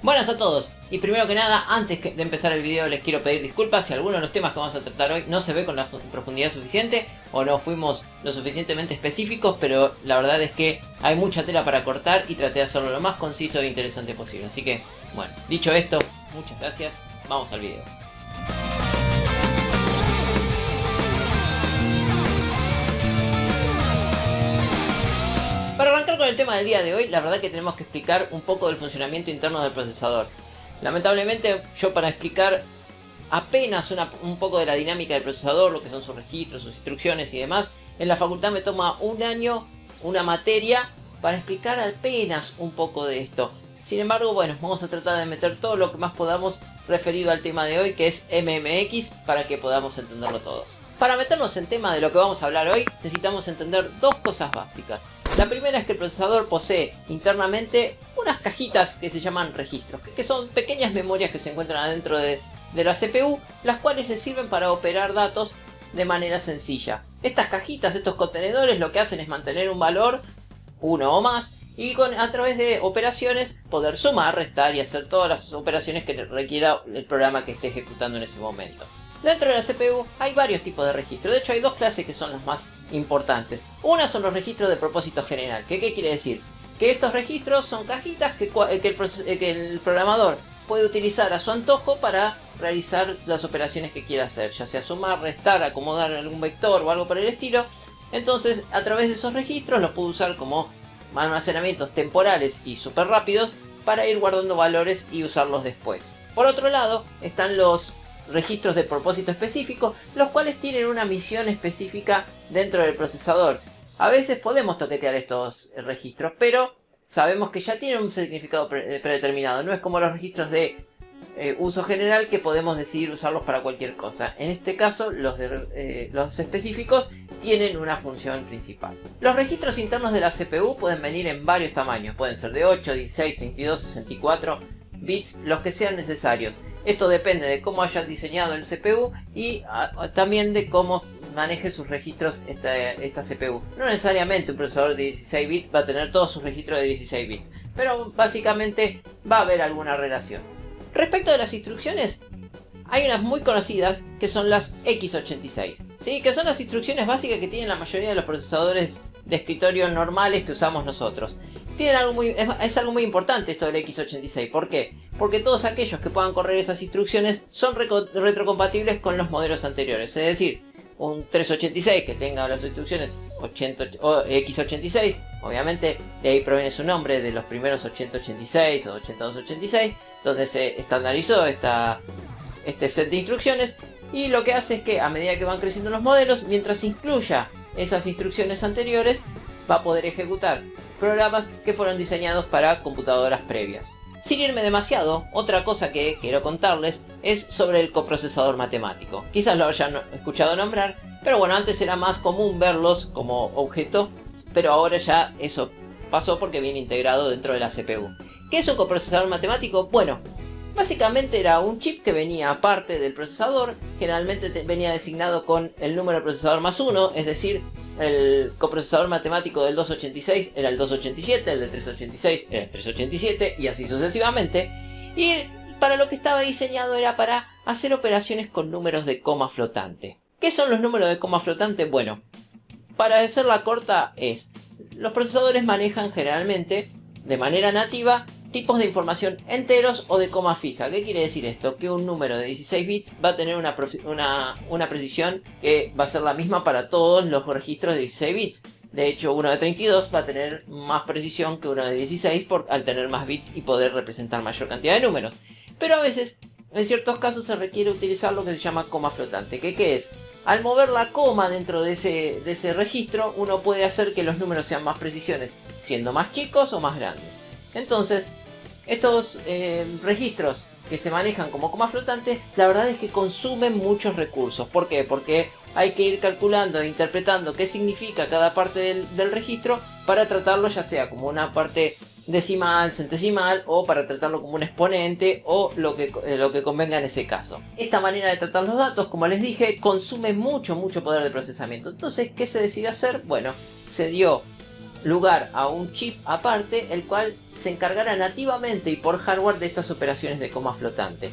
Buenas a todos, y primero que nada, antes de empezar el video les quiero pedir disculpas si alguno de los temas que vamos a tratar hoy no se ve con la profundidad suficiente o no fuimos lo suficientemente específicos, pero la verdad es que hay mucha tela para cortar y traté de hacerlo lo más conciso e interesante posible. Así que, bueno, dicho esto, muchas gracias, vamos al video. Para arrancar con el tema del día de hoy, la verdad que tenemos que explicar un poco del funcionamiento interno del procesador. Lamentablemente, yo para explicar apenas un poco de la dinámica del procesador, lo que son sus registros, sus instrucciones y demás, en la facultad me toma un año, una materia, para explicar apenas un poco de esto. Sin embargo, bueno, vamos a tratar de meter todo lo que más podamos referido al tema de hoy, que es MMX, para que podamos entenderlo todos. Para meternos en tema de lo que vamos a hablar hoy, necesitamos entender dos cosas básicas. La primera es que el procesador posee internamente unas cajitas que se llaman registros, que son pequeñas memorias que se encuentran adentro de la CPU, las cuales le sirven para operar datos de manera sencilla. Estas cajitas, estos contenedores, lo que hacen es mantener un valor, uno o más, y a través de operaciones poder sumar, restar y hacer todas las operaciones que requiera el programa que esté ejecutando en ese momento. Dentro de la CPU hay varios tipos de registros, de hecho hay dos clases que son las más importantes. Una son los registros de propósito general, ¿qué quiere decir? Que estos registros son cajitas que el programador puede utilizar a su antojo para realizar las operaciones que quiera hacer, ya sea sumar, restar, acomodar algún vector o algo por el estilo. Entonces, a través de esos registros los puedo usar como almacenamientos temporales y súper rápidos para ir guardando valores y usarlos después. Por otro lado, están los registros de propósito específico, los cuales tienen una misión específica dentro del procesador. A veces podemos toquetear estos registros, pero sabemos que ya tienen un significado predeterminado. No es como los registros de uso general que podemos decidir usarlos para cualquier cosa. En este caso, los específicos tienen una función principal. Los registros internos de la CPU pueden venir en varios tamaños. Pueden ser de 8, 16, 32, 64 bits, los que sean necesarios. Esto depende de cómo haya diseñado el CPU y también de cómo maneje sus registros esta CPU. No necesariamente un procesador de 16 bits va a tener todos sus registros de 16 bits, pero básicamente va a haber alguna relación. Respecto de las instrucciones, hay unas muy conocidas que son las x86, ¿sí? Que son las instrucciones básicas que tienen la mayoría de los procesadores de escritorio normales que usamos nosotros. Es algo muy importante esto del x86. ¿Por qué? Porque todos aquellos que puedan correr esas instrucciones son retrocompatibles con los modelos anteriores. Es decir, un 386 que tenga las instrucciones x86, obviamente de ahí proviene su nombre, de los primeros 8086 o 8286, donde se estandarizó este set de instrucciones. Y lo que hace es que a medida que van creciendo los modelos, mientras incluya esas instrucciones anteriores, va a poder ejecutar programas que fueron diseñados para computadoras previas. Sin irme demasiado, otra cosa que quiero contarles es sobre el coprocesador matemático. Quizás lo hayan escuchado nombrar, pero bueno, antes era más común verlos como objeto, pero ahora ya eso pasó porque viene integrado dentro de la CPU. ¿Qué es un coprocesador matemático? Bueno, básicamente era un chip que venía aparte del procesador, generalmente venía designado con el número del procesador más 1, es decir, el coprocesador matemático del 286 era el 287, el del 386 era el 387 y así sucesivamente. Y para lo que estaba diseñado era para hacer operaciones con números de coma flotante. ¿Qué son los números de coma flotante? Bueno, para hacerla corta los procesadores manejan generalmente de manera nativa tipos de información enteros o de coma fija. ¿Qué quiere decir esto? Que un número de 16 bits va a tener una precisión que va a ser la misma para todos los registros de 16 bits. De hecho, uno de 32 va a tener más precisión que uno de 16 al tener más bits y poder representar mayor cantidad de números. Pero a veces, en ciertos casos, se requiere utilizar lo que se llama coma flotante. ¿Qué es? Al mover la coma dentro de ese registro, uno puede hacer que los números sean más precisiones, siendo más chicos o más grandes. Entonces, estos registros que se manejan como coma flotante, la verdad es que consumen muchos recursos. ¿Por qué? Porque hay que ir calculando e interpretando qué significa cada parte del registro para tratarlo ya sea como una parte decimal, centesimal, o para tratarlo como un exponente o lo que convenga en ese caso. Esta manera de tratar los datos, como les dije, consume mucho poder de procesamiento. Entonces, ¿qué se decidió hacer? Bueno, se dio lugar a un chip aparte, el cual se encargará nativamente y por hardware de estas operaciones de coma flotante.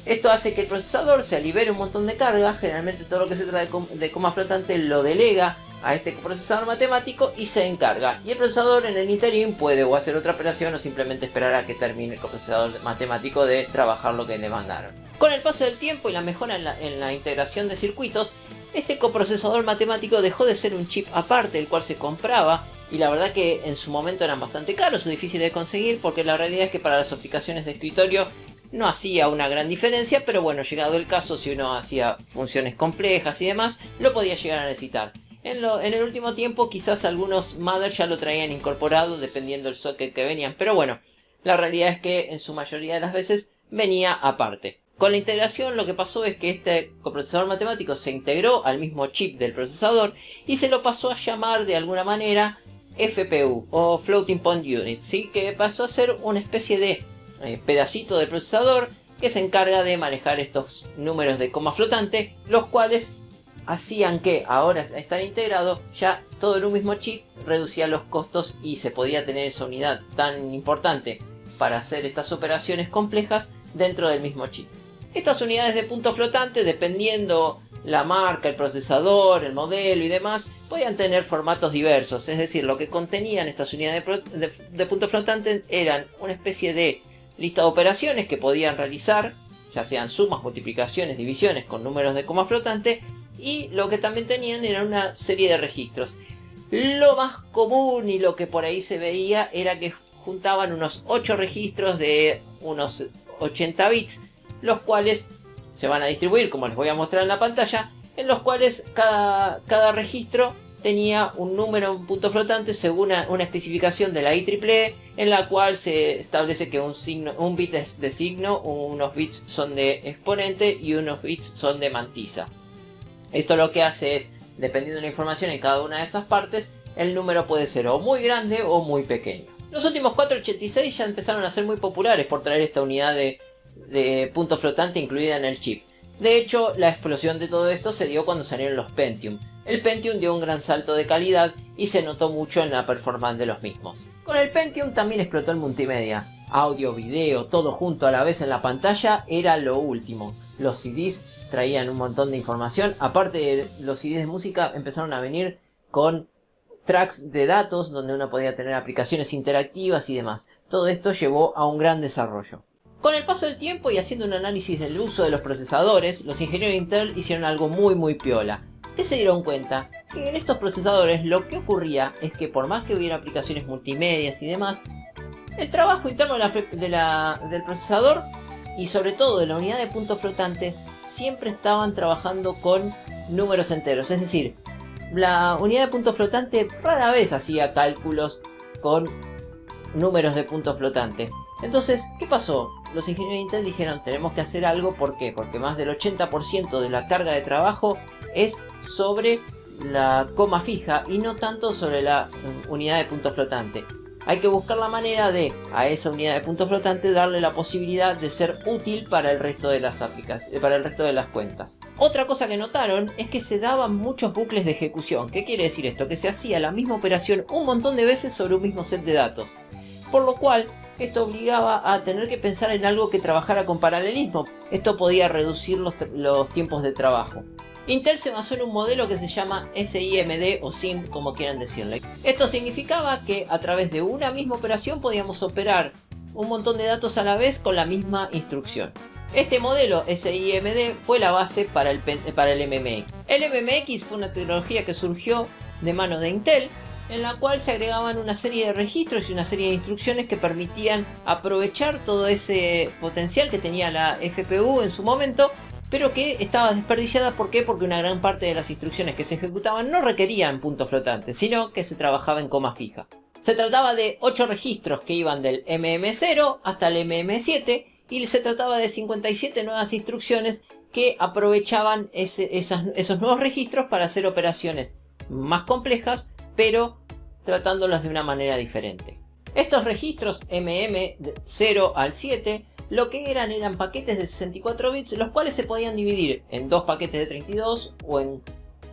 Esto hace que el procesador se libere un montón de carga. Generalmente todo lo que se trata de coma flotante lo delega a este procesador matemático y se encarga. Y el procesador en el interín puede o hacer otra operación o simplemente esperar a que termine el procesador matemático de trabajar lo que le mandaron. Con el paso del tiempo y la mejora en la integración de circuitos, este coprocesador matemático dejó de ser un chip aparte, el cual se compraba. Y la verdad que en su momento eran bastante caros o difíciles de conseguir, porque la realidad es que para las aplicaciones de escritorio no hacía una gran diferencia, pero bueno, llegado el caso, si uno hacía funciones complejas y demás, lo podía llegar a necesitar. En el último tiempo quizás algunos mothers ya lo traían incorporado dependiendo del socket que venían, pero bueno, la realidad es que en su mayoría de las veces venía aparte. Con la integración lo que pasó es que este coprocesador matemático se integró al mismo chip del procesador y se lo pasó a llamar de alguna manera FPU o Floating Point Unit, ¿sí? Que pasó a ser una especie de pedacito del procesador que se encarga de manejar estos números de coma flotante, los cuales hacían que ahora estar integrado ya todo en un mismo chip reducía los costos y se podía tener esa unidad tan importante para hacer estas operaciones complejas dentro del mismo chip. Estas unidades de punto flotante, dependiendo la marca, el procesador, el modelo y demás, podían tener formatos diversos. Es decir, lo que contenían estas unidades de punto flotante eran una especie de lista de operaciones que podían realizar, ya sean sumas, multiplicaciones, divisiones con números de coma flotante, y lo que también tenían era una serie de registros. Lo más común y lo que por ahí se veía era que juntaban unos 8 registros de unos 80 bits, los cuales se van a distribuir, como les voy a mostrar en la pantalla, en los cuales cada registro tenía un número, un punto flotante según una especificación de la IEEE, en la cual se establece que un bit es de signo, unos bits son de exponente y unos bits son de mantisa. Esto lo que hace es, dependiendo de la información en cada una de esas partes, el número puede ser o muy grande o muy pequeño. Los últimos 486 ya empezaron a ser muy populares por traer esta unidad de punto flotante incluida en el chip. De hecho, la explosión de todo esto se dio cuando salieron los Pentium. El Pentium dio un gran salto de calidad y se notó mucho en la performance de los mismos. Con el Pentium también explotó el multimedia. Audio, video, todo junto a la vez en la pantalla era lo último. Los CDs traían un montón de información. Aparte de los CDs de música, empezaron a venir con tracks de datos donde uno podía tener aplicaciones interactivas y demás. Todo esto llevó a un gran desarrollo. Con el paso del tiempo y haciendo un análisis del uso de los procesadores, los ingenieros de Intel hicieron algo muy piola. ¿Qué se dieron cuenta? Que en estos procesadores lo que ocurría es que por más que hubiera aplicaciones multimedias y demás, el trabajo interno del procesador y sobre todo de la unidad de punto flotante siempre estaban trabajando con números enteros. Es decir, la unidad de punto flotante rara vez hacía cálculos con números de punto flotante. Entonces, ¿qué pasó? Los ingenieros de Intel dijeron, tenemos que hacer algo. ¿Por qué? Porque más del 80% de la carga de trabajo es sobre la coma fija y no tanto sobre la unidad de punto flotante. Hay que buscar la manera de, a esa unidad de punto flotante, darle la posibilidad de ser útil para el resto de las aplicaciones, para el resto de las cuentas. Otra cosa que notaron es que se daban muchos bucles de ejecución. ¿Qué quiere decir esto? Que se hacía la misma operación un montón de veces sobre un mismo set de datos. Por lo cual, esto obligaba a tener que pensar en algo que trabajara con paralelismo. Esto podía reducir los tiempos de trabajo. Intel se basó en un modelo que se llama SIMD o SIM, como quieran decirle. Esto significaba que a través de una misma operación podíamos operar un montón de datos a la vez con la misma instrucción. Este modelo SIMD fue la base para el MMX. El MMX fue una tecnología que surgió de mano de Intel, en la cual se agregaban una serie de registros y una serie de instrucciones que permitían aprovechar todo ese potencial que tenía la FPU en su momento, pero que estaba desperdiciada. ¿Por qué? Porque una gran parte de las instrucciones que se ejecutaban no requerían punto flotante, sino que se trabajaba en coma fija. Se trataba de 8 registros que iban del MM0 hasta el MM7 y se trataba de 57 nuevas instrucciones que aprovechaban esos nuevos registros para hacer operaciones más complejas, pero tratándolos de una manera diferente. Estos registros MM0 al 7 lo que eran paquetes de 64 bits, los cuales se podían dividir en 2 paquetes de 32 o en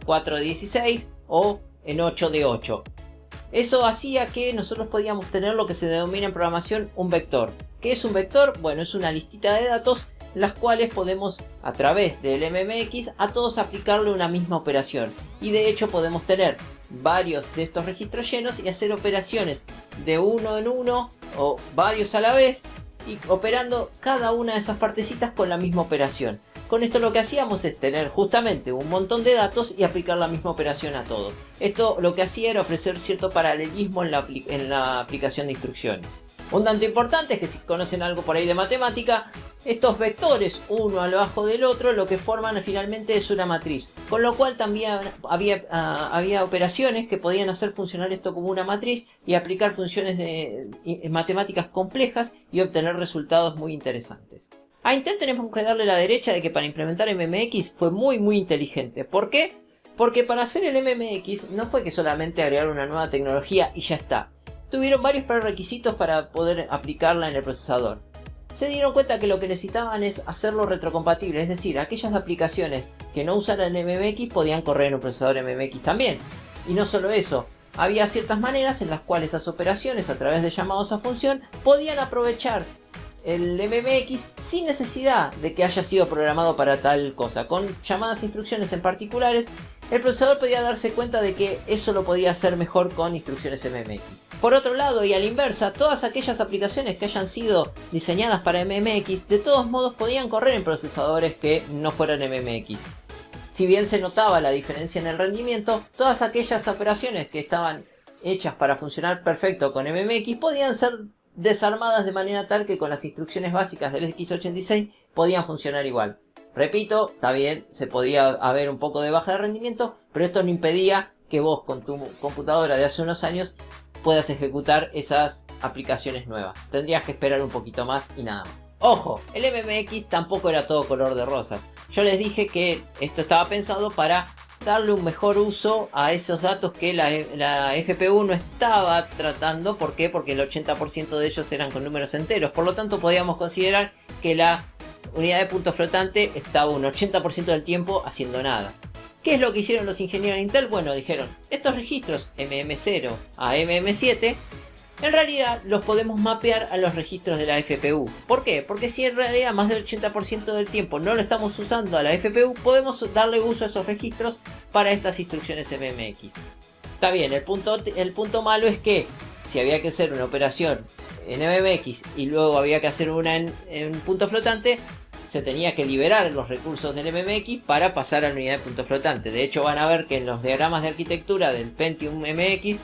4 de 16 o en 8 de 8. Eso hacía que nosotros podíamos tener lo que se denomina en programación un vector. ¿Qué es un vector? Bueno, es una listita de datos las cuales podemos, a través del MMX, a todos aplicarle una misma operación. Y de hecho podemos tener varios de estos registros llenos y hacer operaciones de uno en uno o varios a la vez, y operando cada una de esas partecitas con la misma operación. Con esto lo que hacíamos es tener justamente un montón de datos y aplicar la misma operación a todos. Esto lo que hacía era ofrecer cierto paralelismo en la aplicación de instrucciones. Un dato importante es que si conocen algo por ahí de matemática, estos vectores, uno al bajo del otro, lo que forman finalmente es una matriz. Con lo cual también había operaciones que podían hacer funcionar esto como una matriz y aplicar funciones de matemáticas complejas y obtener resultados muy interesantes. A Intel tenemos que darle la derecha de que para implementar MMX fue muy inteligente. ¿Por qué? Porque para hacer el MMX no fue que solamente agregar una nueva tecnología y ya está. Tuvieron varios prerequisitos para poder aplicarla en el procesador. Se dieron cuenta que lo que necesitaban es hacerlo retrocompatible, es decir, aquellas aplicaciones que no usaran MMX podían correr en un procesador MMX también. Y no solo eso, había ciertas maneras en las cuales esas operaciones a través de llamados a función podían aprovechar el MMX sin necesidad de que haya sido programado para tal cosa. Con llamadas a instrucciones en particulares, el procesador podía darse cuenta de que eso lo podía hacer mejor con instrucciones MMX. Por otro lado, y a la inversa, todas aquellas aplicaciones que hayan sido diseñadas para MMX, de todos modos podían correr en procesadores que no fueran MMX. Si bien se notaba la diferencia en el rendimiento, todas aquellas operaciones que estaban hechas para funcionar perfecto con MMX podían ser desarmadas de manera tal que con las instrucciones básicas del x86 podían funcionar igual. Repito, está bien, se podía haber un poco de baja de rendimiento, pero esto no impedía que vos con tu computadora de hace unos años puedas ejecutar esas aplicaciones nuevas. Tendrías que esperar un poquito más y nada más. Ojo, el MMX tampoco era todo color de rosa. Yo les dije que esto estaba pensado para darle un mejor uso a esos datos que la FPU no estaba tratando. ¿Por qué? Porque el 80% de ellos eran con números enteros. Por lo tanto, podíamos considerar que la unidad de punto flotante estaba un 80% del tiempo haciendo nada. ¿Qué es lo que hicieron los ingenieros de Intel? Bueno, dijeron, estos registros MM0 a MM7 en realidad los podemos mapear a los registros de la FPU. ¿Por qué? Porque si en realidad más del 80% del tiempo no lo estamos usando a la FPU, podemos darle uso a esos registros para estas instrucciones MMX. Está bien, el punto malo es que si había que hacer una operación en MMX y luego había que hacer una en punto flotante, se tenía que liberar los recursos del MMX para pasar a la unidad de punto flotante. De hecho, van a ver que en los diagramas de arquitectura del Pentium MX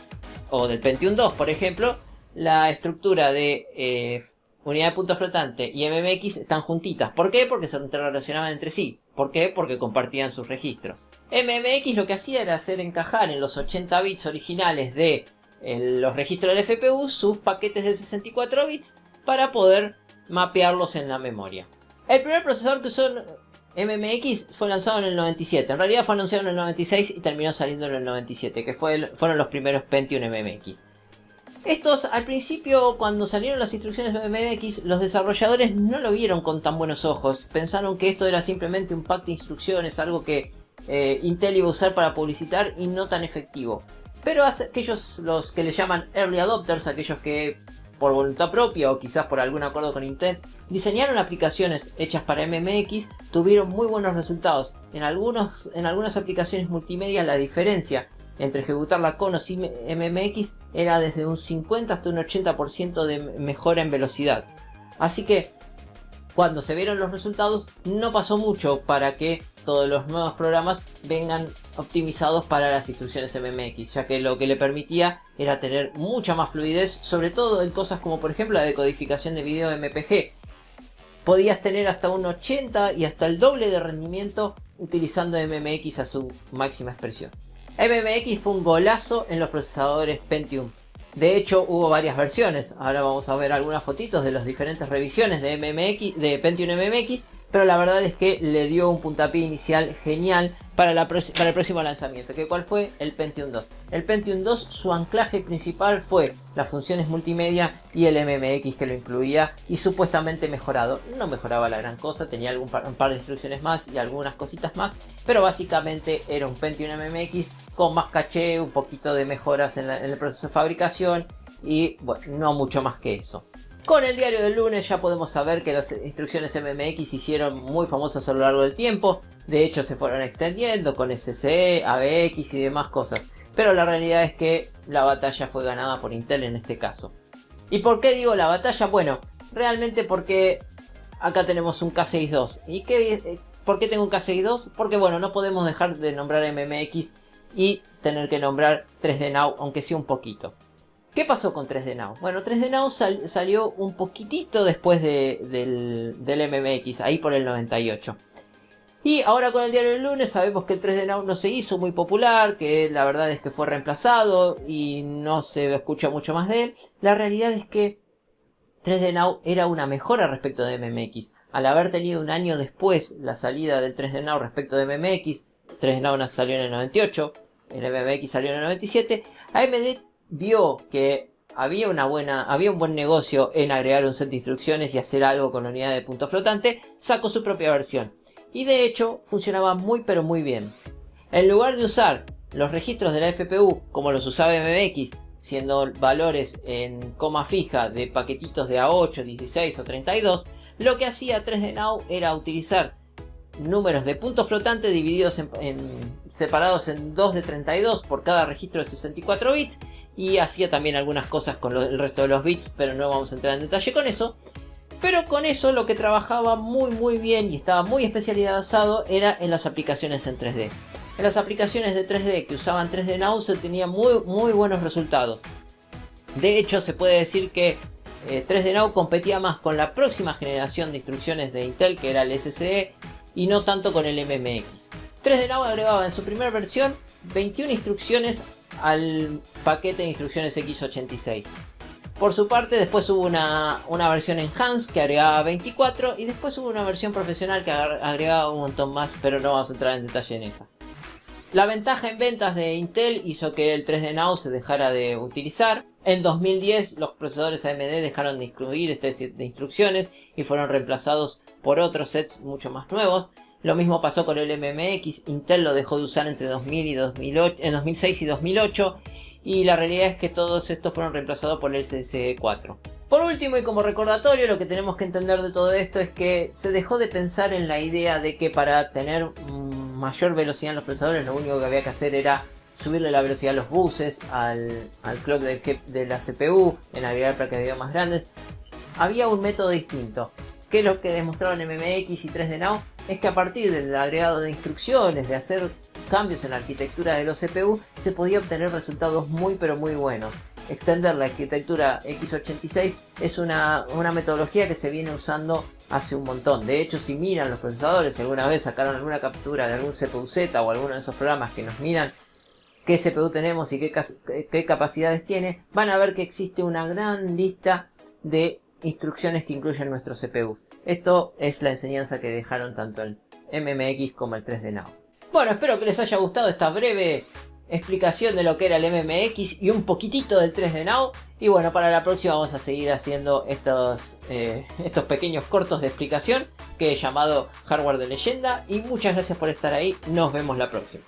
o del Pentium 2, por ejemplo, la estructura de unidad de punto flotante y MMX están juntitas. ¿Por qué? Porque se interrelacionaban entre sí. ¿Por qué? Porque compartían sus registros. MMX lo que hacía era hacer encajar en los 80 bits originales de los registros del FPU sus paquetes de 64 bits para poder mapearlos en la memoria. El primer procesador que usó MMX fue lanzado en el 97. En realidad fue anunciado en el 96 y terminó saliendo en el 97, que fueron los primeros Pentium MMX. Estos, al principio, cuando salieron las instrucciones de MMX, los desarrolladores no lo vieron con tan buenos ojos. Pensaron que esto era simplemente un pack de instrucciones, algo que Intel iba a usar para publicitar y no tan efectivo. Pero aquellos, los que le llaman Early Adopters, aquellos que por voluntad propia o quizás por algún acuerdo con Intel, diseñaron aplicaciones hechas para MMX, tuvieron muy buenos resultados. En algunas aplicaciones multimedia la diferencia entre ejecutarla con o sin MMX era desde un 50 hasta un 80% de mejora en velocidad. Así que cuando se vieron los resultados no pasó mucho para que todos los nuevos programas vengan optimizados para las instrucciones MMX, ya que lo que le permitía era tener mucha más fluidez, sobre todo en cosas como por ejemplo la decodificación de video MPG. Podías tener hasta un 80 y hasta el doble de rendimiento utilizando MMX a su máxima expresión. MMX fue un golazo en los procesadores Pentium. De hecho, hubo varias versiones. Ahora vamos a ver algunas fotitos de las diferentes revisiones de Pentium MMX. Pero la verdad es que le dio un puntapié inicial genial para el próximo lanzamiento. ¿Cuál fue? El Pentium 2. El Pentium 2, su anclaje principal fue las funciones multimedia y el MMX que lo incluía y supuestamente mejorado. No mejoraba la gran cosa, tenía un par de instrucciones más y algunas cositas más, pero básicamente era un Pentium MMX con más caché, un poquito de mejoras en el proceso de fabricación y bueno, no mucho más que eso. Con el diario del lunes ya podemos saber que las instrucciones MMX se hicieron muy famosas a lo largo del tiempo. De hecho se fueron extendiendo con SSE, ABX y demás cosas. Pero la realidad es que la batalla fue ganada por Intel en este caso. ¿Y por qué digo la batalla? Bueno, realmente porque acá tenemos un K62. ¿Y por qué tengo un K62? Porque bueno, no podemos dejar de nombrar MMX y tener que nombrar 3D Now, aunque sea un poquito. ¿Qué pasó con 3D Now? Bueno, 3D Now salió un poquitito después del MMX, ahí por el 98. Y ahora con el diario del lunes sabemos que el 3D Now no se hizo muy popular, que la verdad es que fue reemplazado y no se escucha mucho más de él. La realidad es que 3D Now era una mejora respecto de MMX. Al haber tenido un año después la salida del 3D Now respecto de MMX, 3D Now salió en el 98, el MMX salió en el 97, AMD vio que había un buen negocio en agregar un set de instrucciones y hacer algo con la unidad de punto flotante, sacó su propia versión. Y de hecho funcionaba muy pero muy bien. En lugar de usar los registros de la FPU como los usaba MMX, siendo valores en coma fija de paquetitos de A8, 16 o 32, lo que hacía 3D Now era utilizar números de punto flotante divididos separados en 2 de 32 por cada registro de 64 bits y hacía también algunas cosas con el resto de los bits, pero no vamos a entrar en detalle con eso. Pero con eso lo que trabajaba muy bien y estaba muy especializado era en las aplicaciones en 3D. En las aplicaciones de 3D que usaban 3D Now se tenían muy buenos resultados. De hecho se puede decir que 3D Now competía más con la próxima generación de instrucciones de Intel, que era el SSE, y no tanto con el MMX. 3D Now agregaba en su primera versión 21 instrucciones al paquete de instrucciones x86. Por su parte después hubo una versión Enhanced que agregaba 24 y después hubo una versión profesional que agregaba un montón más, pero no vamos a entrar en detalle en esa. La ventaja en ventas de Intel hizo que el 3D Now se dejara de utilizar. En 2010 los procesadores AMD dejaron de incluir este set de instrucciones y fueron reemplazados por otros sets mucho más nuevos. Lo mismo pasó con el MMX, Intel lo dejó de usar entre 2006 y 2008 y la realidad es que todos estos fueron reemplazados por el SSE4. Por último y como recordatorio, lo que tenemos que entender de todo esto es que se dejó de pensar en la idea de que para tener mayor velocidad en los procesadores lo único que había que hacer era subirle la velocidad a los buses, al clock de la CPU, en agregar placas de video más grandes. Había un método distinto. Que lo que demostraron MMX y 3D Now es que a partir del agregado de instrucciones, de hacer cambios en la arquitectura de los CPU, se podía obtener resultados muy buenos. Extender la arquitectura x86 es una metodología que se viene usando hace un montón. De hecho, si miran los procesadores, si alguna vez sacaron alguna captura de algún CPU-Z o alguno de esos programas que nos miran qué CPU tenemos y qué capacidades tiene, van a ver que existe una gran lista de instrucciones que incluyen nuestro CPU. Esto es la enseñanza que dejaron tanto el MMX como el 3D Now. Bueno, espero que les haya gustado esta breve explicación de lo que era el MMX y un poquitito del 3D Now. Y bueno, para la próxima vamos a seguir haciendo estos pequeños cortos de explicación que he llamado Hardware de Leyenda. Y muchas gracias por estar ahí. Nos vemos la próxima.